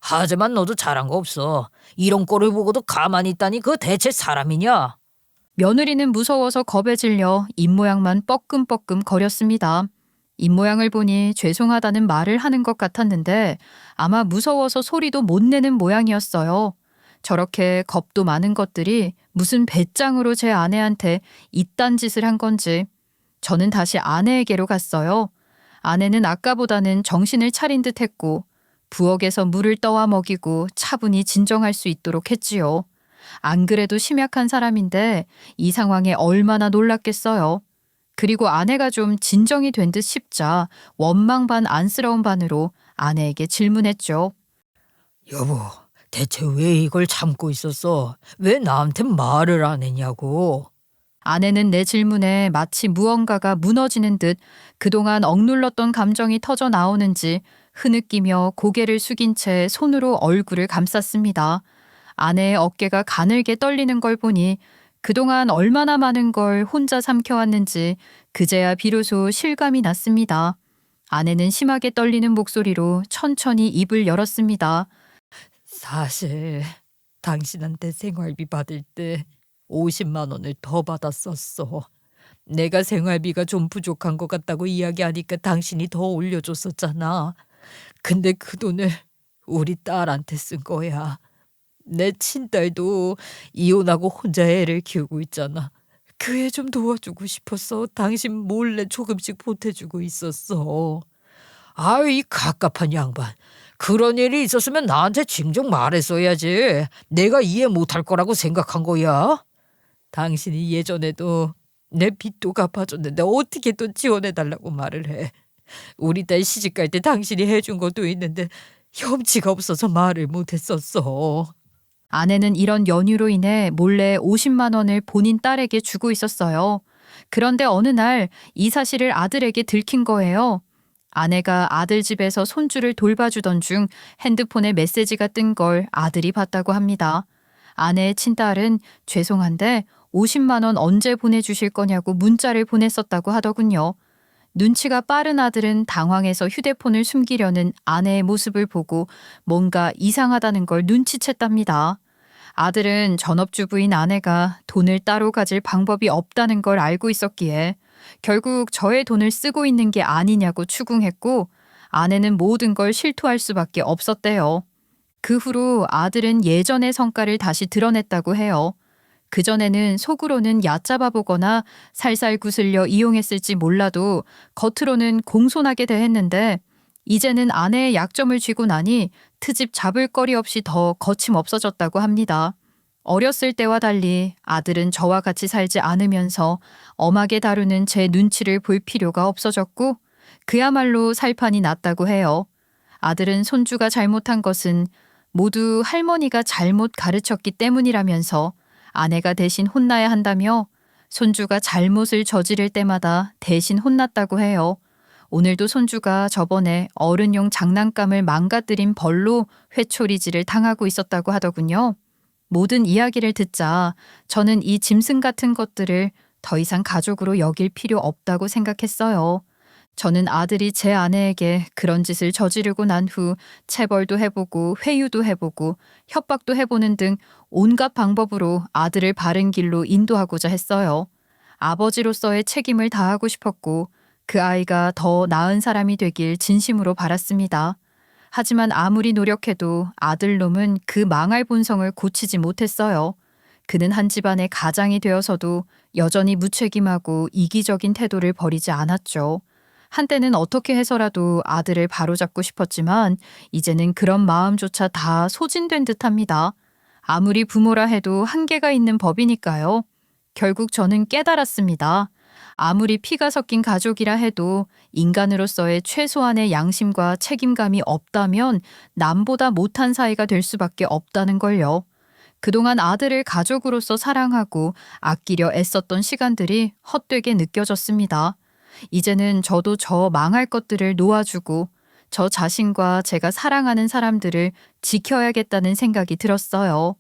하지만 너도 잘한 거 없어. 이런 꼴을 보고도 가만히 있다니 그거 대체 사람이냐? 며느리는 무서워서 겁에 질려 입모양만 뻐끔뻐끔 거렸습니다. 입모양을 보니 죄송하다는 말을 하는 것 같았는데 아마 무서워서 소리도 못 내는 모양이었어요. 저렇게 겁도 많은 것들이 무슨 배짱으로 제 아내한테 이딴 짓을 한 건지. 저는 다시 아내에게로 갔어요. 아내는 아까보다는 정신을 차린 듯 했고 부엌에서 물을 떠와 먹이고 차분히 진정할 수 있도록 했지요. 안 그래도 심약한 사람인데 이 상황에 얼마나 놀랐겠어요. 그리고 아내가 좀 진정이 된 듯 싶자 원망 반 안쓰러운 반으로 아내에게 질문했죠. 여보, 대체 왜 이걸 참고 있었어? 왜 나한테 말을 안 했냐고. 아내는 내 질문에 마치 무언가가 무너지는 듯 그동안 억눌렀던 감정이 터져 나오는지 흐느끼며 고개를 숙인 채 손으로 얼굴을 감쌌습니다. 아내의 어깨가 가늘게 떨리는 걸 보니 그동안 얼마나 많은 걸 혼자 삼켜왔는지 그제야 비로소 실감이 났습니다. 아내는 심하게 떨리는 목소리로 천천히 입을 열었습니다. 사실 당신한테 생활비 받을 때 50만 원을 더 받았었어. 내가 생활비가 좀 부족한 것 같다고 이야기하니까 당신이 더 올려줬었잖아. 근데 그 돈을 우리 딸한테 쓴 거야. 내 친딸도 이혼하고 혼자 애를 키우고 있잖아. 그 애 좀 도와주고 싶어서 당신 몰래 조금씩 보태주고 있었어. 아유, 이 갑갑한 양반. 그런 일이 있었으면 나한테 직접 말했어야지. 내가 이해 못할 거라고 생각한 거야. 당신이 예전에도 내 빚도 갚아줬는데 어떻게 또 지원해달라고 말을 해. 우리 딸 시집갈 때 당신이 해준 것도 있는데 염치가 없어서 말을 못했었어. 아내는 이런 연유로 인해 몰래 50만 원을 본인 딸에게 주고 있었어요. 그런데 어느 날 이 사실을 아들에게 들킨 거예요. 아내가 아들 집에서 손주를 돌봐주던 중 핸드폰에 메시지가 뜬 걸 아들이 봤다고 합니다. 아내의 친딸은 죄송한데 50만 원 언제 보내주실 거냐고 문자를 보냈었다고 하더군요. 눈치가 빠른 아들은 당황해서 휴대폰을 숨기려는 아내의 모습을 보고 뭔가 이상하다는 걸 눈치챘답니다. 아들은 전업주부인 아내가 돈을 따로 가질 방법이 없다는 걸 알고 있었기에 결국 저의 돈을 쓰고 있는 게 아니냐고 추궁했고 아내는 모든 걸 실토할 수밖에 없었대요. 그 후로 아들은 예전의 성과를 다시 드러냈다고 해요. 그전에는 속으로는 얕잡아 보거나 살살 구슬려 이용했을지 몰라도 겉으로는 공손하게 대했는데 이제는 아내의 약점을 쥐고 나니 트집 잡을 거리 없이 더 거침없어졌다고 합니다. 어렸을 때와 달리 아들은 저와 같이 살지 않으면서 엄하게 다루는 제 눈치를 볼 필요가 없어졌고 그야말로 살판이 났다고 해요. 아들은 손주가 잘못한 것은 모두 할머니가 잘못 가르쳤기 때문이라면서 아내가 대신 혼나야 한다며 손주가 잘못을 저지를 때마다 대신 혼났다고 해요. 오늘도 손주가 저번에 어른용 장난감을 망가뜨린 벌로 회초리질을 당하고 있었다고 하더군요. 모든 이야기를 듣자 저는 이 짐승 같은 것들을 더 이상 가족으로 여길 필요 없다고 생각했어요. 저는 아들이 제 아내에게 그런 짓을 저지르고 난 후 체벌도 해보고 회유도 해보고 협박도 해보는 등 온갖 방법으로 아들을 바른 길로 인도하고자 했어요. 아버지로서의 책임을 다하고 싶었고 그 아이가 더 나은 사람이 되길 진심으로 바랐습니다. 하지만 아무리 노력해도 아들놈은 그 망할 본성을 고치지 못했어요. 그는 한 집안의 가장이 되어서도 여전히 무책임하고 이기적인 태도를 버리지 않았죠. 한때는 어떻게 해서라도 아들을 바로잡고 싶었지만 이제는 그런 마음조차 다 소진된 듯합니다. 아무리 부모라 해도 한계가 있는 법이니까요. 결국 저는 깨달았습니다. 아무리 피가 섞인 가족이라 해도 인간으로서의 최소한의 양심과 책임감이 없다면 남보다 못한 사이가 될 수밖에 없다는 걸요. 그동안 아들을 가족으로서 사랑하고 아끼려 애썼던 시간들이 헛되게 느껴졌습니다. 이제는 저도 저 망할 것들을 놓아주고 저 자신과 제가 사랑하는 사람들을 지켜야겠다는 생각이 들었어요.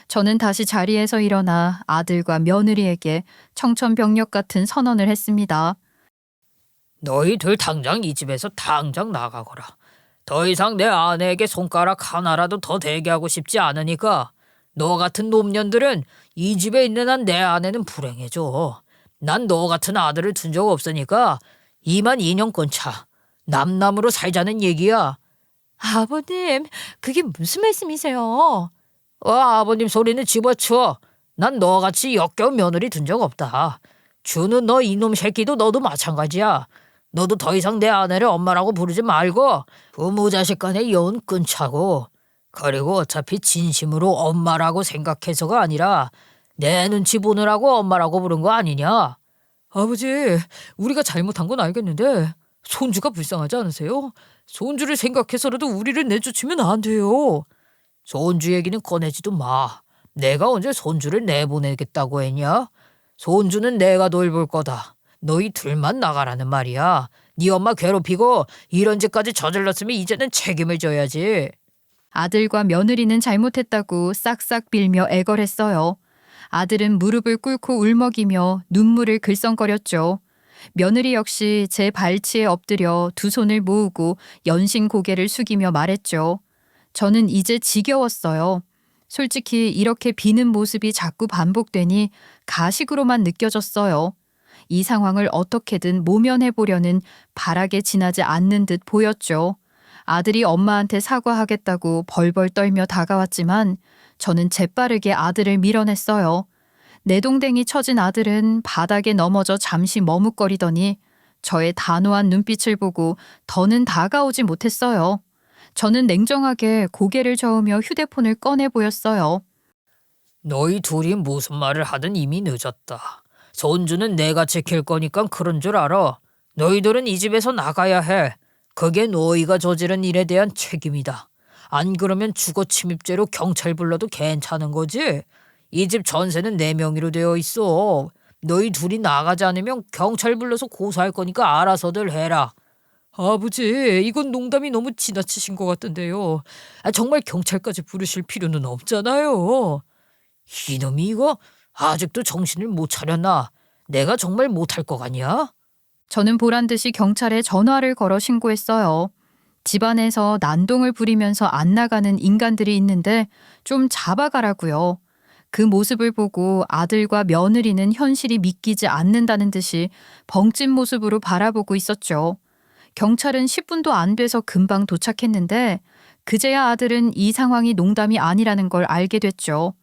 저는 다시 자리에서 일어나 아들과 며느리에게 청천벽력 같은 선언을 했습니다. 너희들 당장 이 집에서 당장 나가거라. 더 이상 내 아내에게 손가락 하나라도 더 대게 하고 싶지 않으니까 너 같은 노년들은 이 집에 있는 한 내 아내는 불행해져. 난 너 같은 아들을 둔 적 없으니까 이만 2년권 차. 남남으로 살자는 얘기야. 아버님, 그게 무슨 말씀이세요? 아버님 소리는 집어치워. 난 너같이 역겨운 며느리 둔 적 없다. 준우 너 이놈 새끼도 너도 마찬가지야. 너도 더 이상 내 아내를 엄마라고 부르지 말고 부모 자식 간의 연 끊자고. 그리고 어차피 진심으로 엄마라고 생각해서가 아니라 내 눈치 보느라고 엄마라고 부른 거 아니냐? 아버지, 우리가 잘못한 건 알겠는데 손주가 불쌍하지 않으세요? 손주를 생각해서라도 우리를 내쫓으면 안 돼요. 손주 얘기는 꺼내지도 마. 내가 언제 손주를 내보내겠다고 했냐? 손주는 내가 돌볼 거다. 너희 둘만 나가라는 말이야. 네 엄마 괴롭히고 이런 짓까지 저질렀으면 이제는 책임을 져야지. 아들과 며느리는 잘못했다고 싹싹 빌며 애걸했어요. 아들은 무릎을 꿇고 울먹이며 눈물을 글썽거렸죠. 며느리 역시 제 발치에 엎드려 두 손을 모으고 연신 고개를 숙이며 말했죠. 저는 이제 지겨웠어요. 솔직히 이렇게 비는 모습이 자꾸 반복되니 가식으로만 느껴졌어요. 이 상황을 어떻게든 모면해보려는 바라게 지나지 않는 듯 보였죠. 아들이 엄마한테 사과하겠다고 벌벌 떨며 다가왔지만 저는 재빠르게 아들을 밀어냈어요. 내동댕이 쳐진 아들은 바닥에 넘어져 잠시 머뭇거리더니 저의 단호한 눈빛을 보고 더는 다가오지 못했어요. 저는 냉정하게 고개를 저으며 휴대폰을 꺼내 보였어요. 너희 둘이 무슨 말을 하든 이미 늦었다. 손주는 내가 지킬 거니까 그런 줄 알아. 너희들은 이 집에서 나가야 해. 그게 너희가 저지른 일에 대한 책임이다. 안 그러면 주거 침입죄로 경찰 불러도 괜찮은 거지. 이 집 전세는 내 명의로 되어 있어. 너희 둘이 나가지 않으면 경찰 불러서 고소할 거니까 알아서들 해라. 아버지, 이건 농담이 너무 지나치신 것 같던데요. 정말 경찰까지 부르실 필요는 없잖아요. 이놈이 이거 아직도 정신을 못 차렸나? 내가 정말 못할 것 같냐? 저는 보란 듯이 경찰에 전화를 걸어 신고했어요. 집안에서 난동을 부리면서 안 나가는 인간들이 있는데 좀 잡아가라고요. 그 모습을 보고 아들과 며느리는 현실이 믿기지 않는다는 듯이 벙찐 모습으로 바라보고 있었죠. 경찰은 10분도 안 돼서 금방 도착했는데 그제야 아들은 이 상황이 농담이 아니라는 걸 알게 됐죠.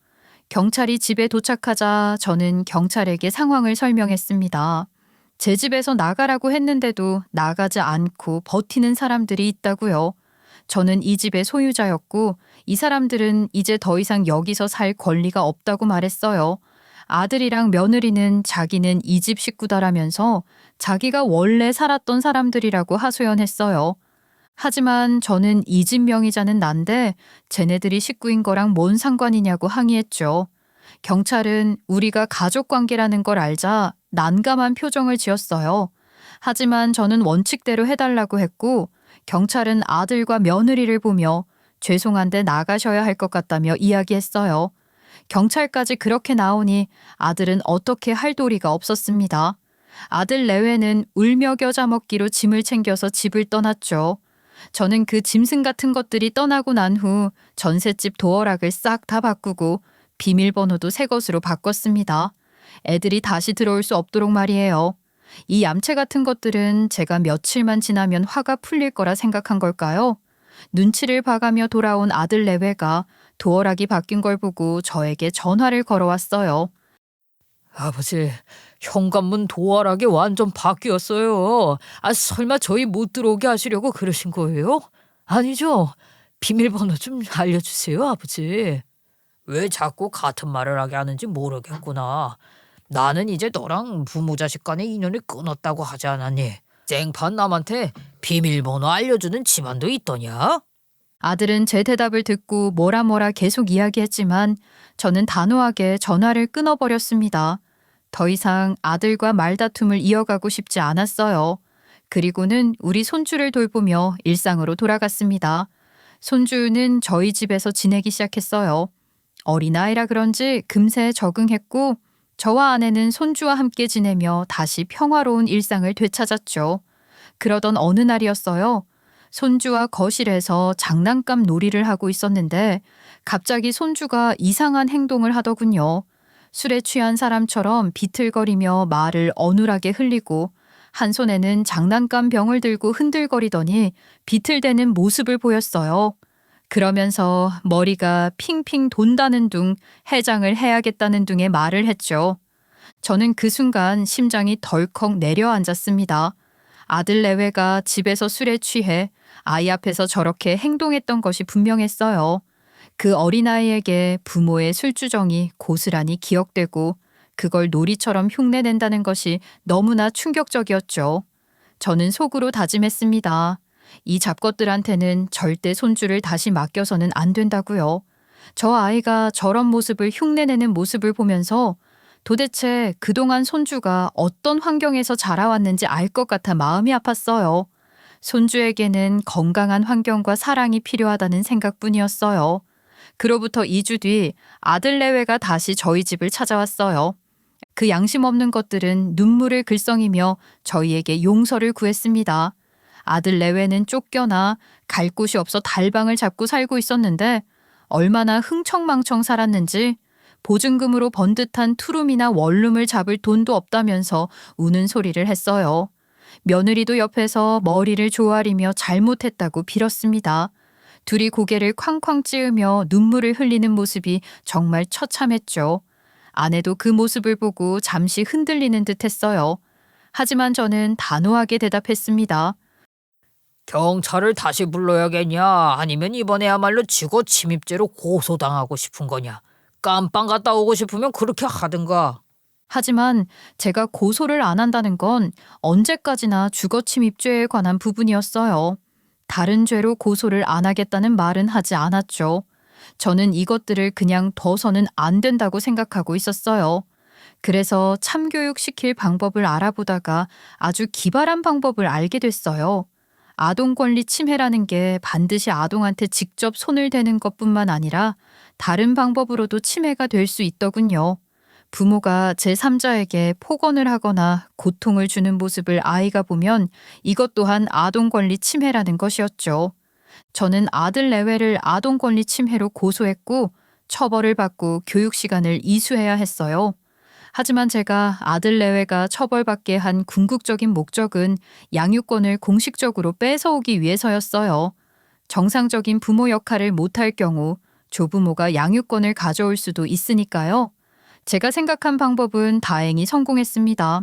경찰이 집에 도착하자 저는 경찰에게 상황을 설명했습니다. 제 집에서 나가라고 했는데도 나가지 않고 버티는 사람들이 있다고요. 저는 이 집의 소유자였고 이 사람들은 이제 더 이상 여기서 살 권리가 없다고 말했어요. 아들이랑 며느리는 자기는 이 집 식구다라면서 자기가 원래 살았던 사람들이라고 하소연했어요. 하지만 저는 이 집 명의자는 난데 쟤네들이 식구인 거랑 뭔 상관이냐고 항의했죠. 경찰은 우리가 가족 관계라는 걸 알자 난감한 표정을 지었어요. 하지만 저는 원칙대로 해달라고 했고 경찰은 아들과 며느리를 보며 죄송한데 나가셔야 할 것 같다며 이야기했어요. 경찰까지 그렇게 나오니 아들은 어떻게 할 도리가 없었습니다. 아들 내외는 울며 겨자 먹기로 짐을 챙겨서 집을 떠났죠. 저는 그 짐승 같은 것들이 떠나고 난 후 전셋집 도어락을 싹 다 바꾸고 비밀번호도 새 것으로 바꿨습니다. 애들이 다시 들어올 수 없도록 말이에요. 이 얌체 같은 것들은 제가 며칠만 지나면 화가 풀릴 거라 생각한 걸까요? 눈치를 봐가며 돌아온 아들 내외가 도어락이 바뀐 걸 보고 저에게 전화를 걸어왔어요. 아버지, 현관문 도어락이 완전 바뀌었어요. 설마 저희 못 들어오게 하시려고 그러신 거예요? 아니죠? 비밀번호 좀 알려주세요, 아버지. 왜 자꾸 같은 말을 하게 하는지 모르겠구나. 나는 이제 너랑 부모 자식 간의 인연을 끊었다고 하지 않았니? 쟁판 남한테 비밀번호 알려주는 집안도 있더냐? 아들은 제 대답을 듣고 뭐라 계속 이야기했지만 저는 단호하게 전화를 끊어버렸습니다. 더 이상 아들과 말다툼을 이어가고 싶지 않았어요. 그리고는 우리 손주를 돌보며 일상으로 돌아갔습니다. 손주는 저희 집에서 지내기 시작했어요. 어린아이라 그런지 금세 적응했고 저와 아내는 손주와 함께 지내며 다시 평화로운 일상을 되찾았죠. 그러던 어느 날이었어요. 손주와 거실에서 장난감 놀이를 하고 있었는데 갑자기 손주가 이상한 행동을 하더군요. 술에 취한 사람처럼 비틀거리며 말을 어눌하게 흘리고 한 손에는 장난감 병을 들고 흔들거리더니 비틀대는 모습을 보였어요. 그러면서 머리가 핑핑 돈다는 둥 해장을 해야겠다는 둥의 말을 했죠. 저는 그 순간 심장이 덜컥 내려앉았습니다. 아들 내외가 집에서 술에 취해 아이 앞에서 저렇게 행동했던 것이 분명했어요. 그 어린아이에게 부모의 술주정이 고스란히 기억되고 그걸 놀이처럼 흉내낸다는 것이 너무나 충격적이었죠. 저는 속으로 다짐했습니다. 이 잡것들한테는 절대 손주를 다시 맡겨서는 안 된다고요. 저 아이가 저런 모습을 흉내내는 모습을 보면서 도대체 그동안 손주가 어떤 환경에서 자라왔는지 알 것 같아 마음이 아팠어요. 손주에게는 건강한 환경과 사랑이 필요하다는 생각뿐이었어요. 그로부터 2주 뒤 아들 내외가 다시 저희 집을 찾아왔어요. 그 양심 없는 것들은 눈물을 글썽이며 저희에게 용서를 구했습니다. 아들 내외는 쫓겨나 갈 곳이 없어 달방을 잡고 살고 있었는데 얼마나 흥청망청 살았는지 보증금으로 번 듯한 투룸이나 원룸을 잡을 돈도 없다면서 우는 소리를 했어요. 며느리도 옆에서 머리를 조아리며 잘못했다고 빌었습니다. 둘이 고개를 쾅쾅 찌으며 눈물을 흘리는 모습이 정말 처참했죠. 아내도 그 모습을 보고 잠시 흔들리는 듯 했어요. 하지만 저는 단호하게 대답했습니다. 경찰을 다시 불러야겠냐? 아니면 이번에야말로 직업 침입죄로 고소당하고 싶은 거냐? 깜빵 갔다 오고 싶으면 그렇게 하든가. 하지만 제가 고소를 안 한다는 건 언제까지나 주거침입죄에 관한 부분이었어요. 다른 죄로 고소를 안 하겠다는 말은 하지 않았죠. 저는 이것들을 그냥 둬서는 안 된다고 생각하고 있었어요. 그래서 참교육시킬 방법을 알아보다가 아주 기발한 방법을 알게 됐어요. 아동 권리 침해라는 게 반드시 아동한테 직접 손을 대는 것뿐만 아니라 다른 방법으로도 침해가 될 수 있더군요. 부모가 제3자에게 폭언을 하거나 고통을 주는 모습을 아이가 보면 이것 또한 아동 권리 침해라는 것이었죠. 저는 아들 내외를 아동 권리 침해로 고소했고 처벌을 받고 교육 시간을 이수해야 했어요. 하지만 제가 아들 내외가 처벌받게 한 궁극적인 목적은 양육권을 공식적으로 뺏어오기 위해서였어요. 정상적인 부모 역할을 못할 경우 조부모가 양육권을 가져올 수도 있으니까요. 제가 생각한 방법은 다행히 성공했습니다.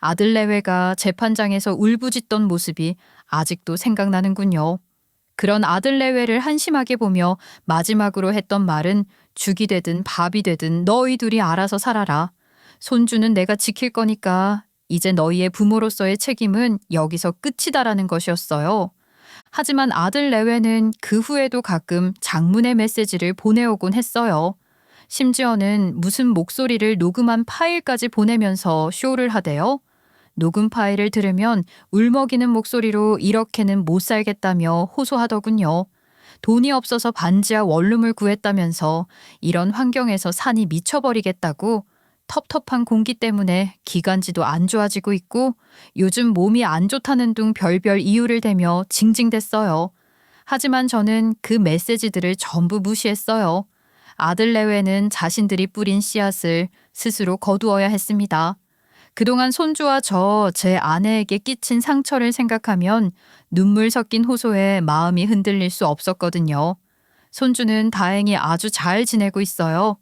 아들 내외가 재판장에서 울부짖던 모습이 아직도 생각나는군요. 그런 아들 내외를 한심하게 보며 마지막으로 했던 말은 죽이 되든 밥이 되든 너희 둘이 알아서 살아라. 손주는 내가 지킬 거니까 이제 너희의 부모로서의 책임은 여기서 끝이다라는 것이었어요. 하지만 아들 내외는 그 후에도 가끔 장문의 메시지를 보내오곤 했어요. 심지어는 무슨 목소리를 녹음한 파일까지 보내면서 쇼를 하대요. 녹음 파일을 들으면 울먹이는 목소리로 이렇게는 못 살겠다며 호소하더군요. 돈이 없어서 반지하 원룸을 구했다면서 이런 환경에서 산이 미쳐버리겠다고 텁텁한 공기 때문에 기관지도 안 좋아지고 있고 요즘 몸이 안 좋다는 둥 별별 이유를 대며 징징댔어요. 하지만 저는 그 메시지들을 전부 무시했어요. 아들 내외는 자신들이 뿌린 씨앗을 스스로 거두어야 했습니다. 그동안 손주와 제 아내에게 끼친 상처를 생각하면 눈물 섞인 호소에 마음이 흔들릴 수 없었거든요. 손주는 다행히 아주 잘 지내고 있어요.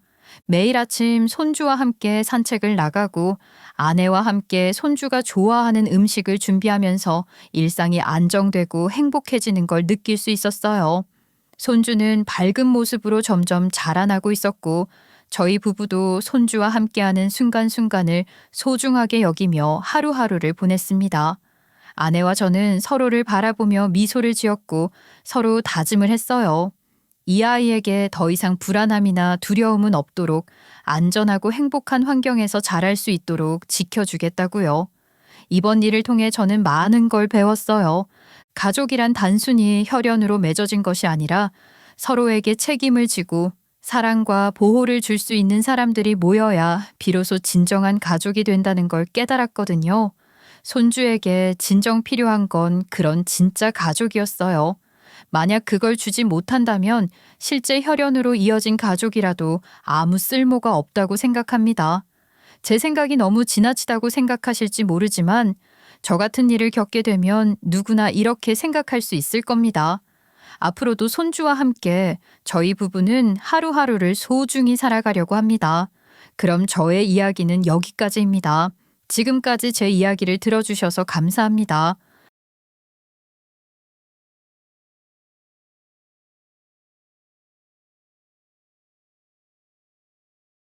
매일 아침 손주와 함께 산책을 나가고 아내와 함께 손주가 좋아하는 음식을 준비하면서 일상이 안정되고 행복해지는 걸 느낄 수 있었어요. 손주는 밝은 모습으로 점점 자라나고 있었고 저희 부부도 손주와 함께하는 순간순간을 소중하게 여기며 하루하루를 보냈습니다. 아내와 저는 서로를 바라보며 미소를 지었고 서로 다짐을 했어요. 이 아이에게 더 이상 불안함이나 두려움은 없도록 안전하고 행복한 환경에서 자랄 수 있도록 지켜주겠다고요. 이번 일을 통해 저는 많은 걸 배웠어요. 가족이란 단순히 혈연으로 맺어진 것이 아니라 서로에게 책임을 지고 사랑과 보호를 줄 수 있는 사람들이 모여야 비로소 진정한 가족이 된다는 걸 깨달았거든요. 손주에게 진정 필요한 건 그런 진짜 가족이었어요. 만약 그걸 주지 못한다면 실제 혈연으로 이어진 가족이라도 아무 쓸모가 없다고 생각합니다. 제 생각이 너무 지나치다고 생각하실지 모르지만 저 같은 일을 겪게 되면 누구나 이렇게 생각할 수 있을 겁니다. 앞으로도 손주와 함께 저희 부부는 하루하루를 소중히 살아가려고 합니다. 그럼 저의 이야기는 여기까지입니다. 지금까지 제 이야기를 들어주셔서 감사합니다.